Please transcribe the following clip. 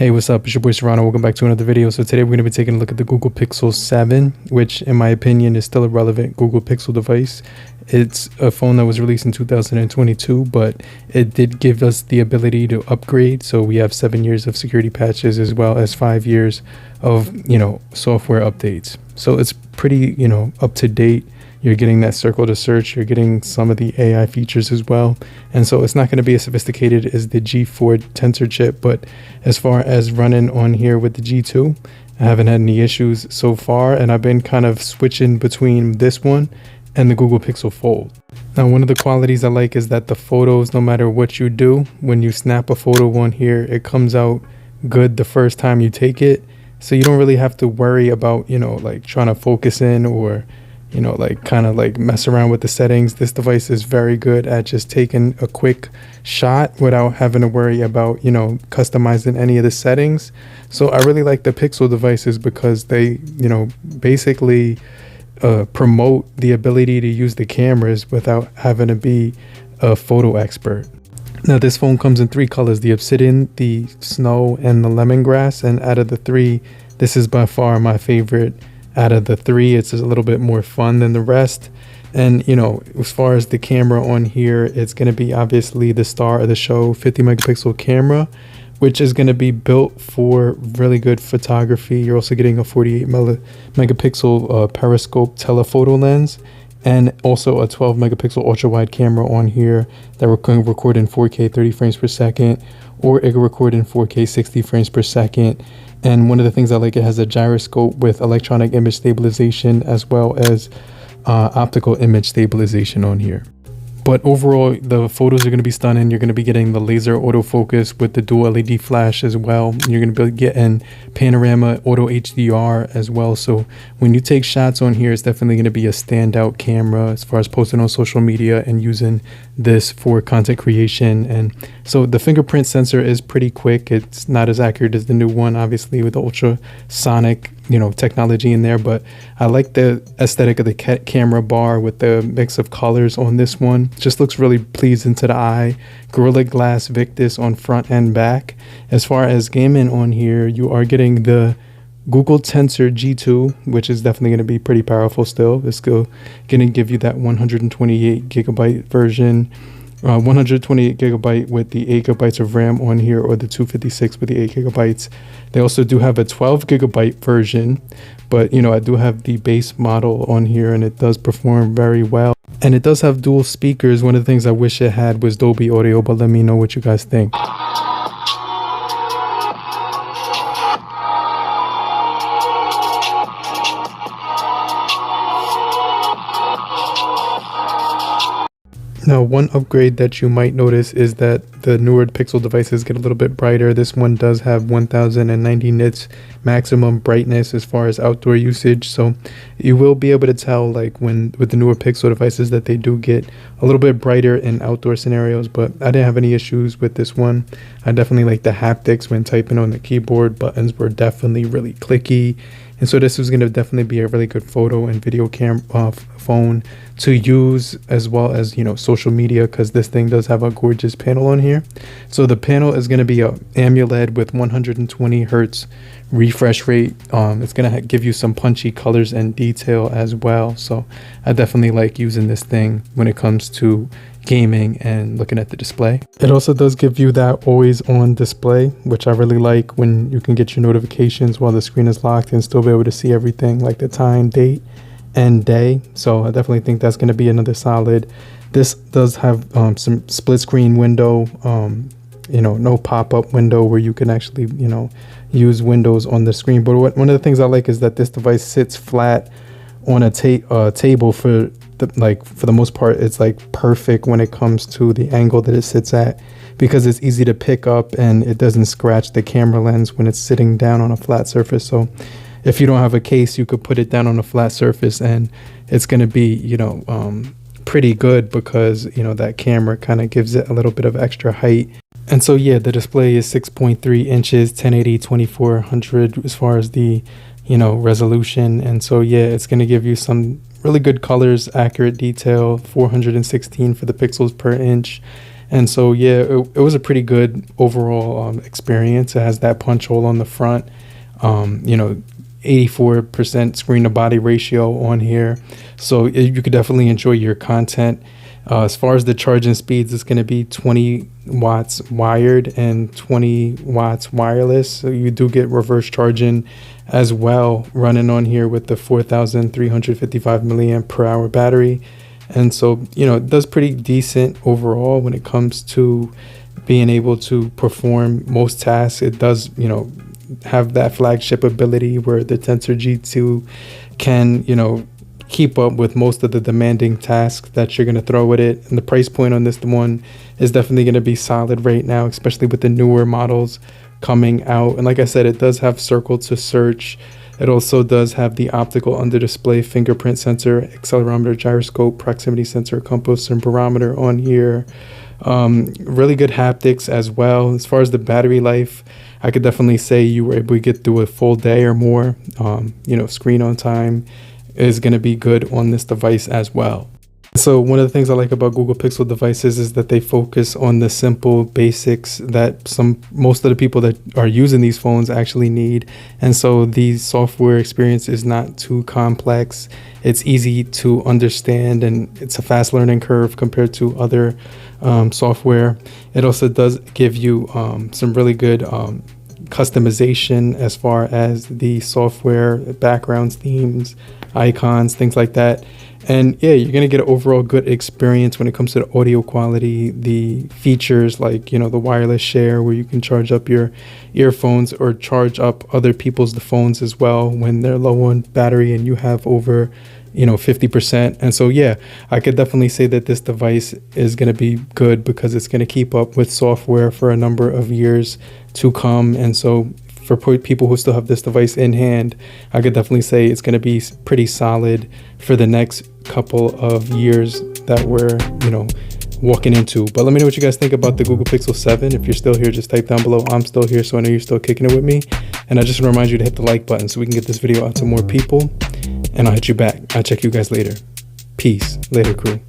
Hey, what's up? It's your boy Serrano. Welcome back to another video. So today we're going to be taking a look at the Google Pixel 7, which in my opinion is still a relevant Google Pixel device. It's a phone that was released in 2022, but it did give us the ability to upgrade. So we have 7 years of security patches as well as 5 years of, software updates. So it's pretty, up to date. You're getting that circle to search. You're getting some of the AI features as well. And so it's not going to be as sophisticated as the G4 Tensor chip. But as far as running on here with the G2, I haven't had any issues so far. And I've been kind of switching between this one and the Google Pixel Fold. Now, one of the qualities I like is that the photos, no matter what you do, when you snap a photo on here, it comes out good the first time you take it. So you don't really have to worry about, like trying to focus in or kind of mess around with the settings. This device is very good at just taking a quick shot without having to worry about, customizing any of the settings. So I really like the Pixel devices because they, basically promote the ability to use the cameras without having to be a photo expert. Now, this phone comes in 3 colors, the Obsidian, the Snow, and the Lemongrass. And out of the 3, this is by far my favorite. Out of the 3, it's a little bit more fun than the rest. And as far as the camera on here, it's going to be obviously the star of the show, 50 megapixel camera, which is going to be built for really good photography. You're also getting a 48 megapixel periscope telephoto lens, and also a 12 megapixel ultra wide camera on here that can record in 4K 30 frames per second, or it can record in 4K 60 frames per second. And one of the things I like, it has a gyroscope with electronic image stabilization as well as optical image stabilization on here. But overall, the photos are going to be stunning. You're going to be getting the laser autofocus with the dual LED flash as well. You're going to be getting panorama auto HDR as well. So when you take shots on here, it's definitely going to be a standout camera as far as posting on social media and using this for content creation. And so the fingerprint sensor is pretty quick. It's not as accurate as the new one, obviously, with the ultrasonic technology in there, but I like the aesthetic of the camera bar with the mix of colors on this one. Just looks really pleasing to the eye. Gorilla Glass Victus on front and back. As far as gaming on here, you are getting the Google Tensor G2, which is definitely going to be pretty powerful still. It's still going to give you that 128 gigabyte version. 128 gigabyte with the 8 gigabytes of RAM on here, or the 256 with the 8 gigabytes. They also do have a 12 gigabyte version, but I do have the base model on here and it does perform very well. And it does have dual speakers. One of the things I wish it had was Dolby Audio, but let me know what you guys think. Now, one upgrade that you might notice is that the newer Pixel devices get a little bit brighter. This one does have 1090 nits maximum brightness as far as outdoor usage. So you will be able to tell, like with the newer Pixel devices, that they do get a little bit brighter in outdoor scenarios. But I didn't have any issues with this one. I definitely like the haptics when typing on the keyboard. Buttons were definitely really clicky. And so this is going to definitely be a really good photo and video phone to use, as well as, social media, because this thing does have a gorgeous panel on here. So the panel is going to be a AMOLED with 120 hertz refresh rate. It's going to give you some punchy colors and detail as well. So I definitely like using this thing when it comes to gaming and looking at the display. It also does give you that always on display, which I really like, when you can get your notifications while the screen is locked and still be able to see everything, like the time, date, and day. So I definitely think that's going to be another solid. This does have some split screen window, no pop-up window where you can actually use windows on the screen. But one of the things I like is that this device sits flat on a table. For the most part, it's perfect when it comes to the angle that it sits at, because it's easy to pick up and it doesn't scratch the camera lens when it's sitting down on a flat surface. So if you don't have a case, you could put it down on a flat surface and it's going to be pretty good, because that camera kind of gives it a little bit of extra height. And so yeah, the display is 6.3 inches, 1080 2400 as far as the resolution. And so yeah, it's going to give you some really good colors, accurate detail, 416 for the pixels per inch. And so yeah, it was a pretty good overall experience. It has that punch hole on the front, 84% screen to body ratio on here, so you could definitely enjoy your content. As far as the charging speeds, it's going to be 20 watts wired and 20 watts wireless, so you do get reverse charging as well running on here with the 4,355 milliamp per hour battery. And so it does pretty decent overall when it comes to being able to perform most tasks. It does have that flagship ability where the Tensor G2 can keep up with most of the demanding tasks that you're going to throw at it. And the price point on this one is definitely going to be solid right now, especially with the newer models coming out. And like I said, it does have circle to search. It also does have the optical under display fingerprint sensor, accelerometer, gyroscope, proximity sensor, compass, and barometer on here. Really good haptics as well. As far as the battery life, I could definitely say you were able to get through a full day or more. Screen on time is going to be good on this device as well. So one of the things I like about Google Pixel devices is that they focus on the simple basics that most of the people that are using these phones actually need. And so the software experience is not too complex. It's easy to understand, and it's a fast learning curve compared to other software. It also does give you some really good customization as far as the software, backgrounds, themes, icons, things like that. And yeah, you're going to get an overall good experience when it comes to the audio quality, the features like, the wireless share where you can charge up your earphones or charge up other people's phones as well when they're low on battery and you have over 50%. And so yeah, I could definitely say that this device is going to be good because it's going to keep up with software for a number of years to come. And so for people who still have this device in hand, I could definitely say it's going to be pretty solid for the next couple of years that we're walking into. But let me know what you guys think about the Google Pixel 7. If you're still here, just type down below. I'm still here, so I know you're still kicking it with me. And I just want to remind you to hit the like button so we can get this video out to more people. And I'll hit you back. I'll check you guys later. Peace. Later, crew.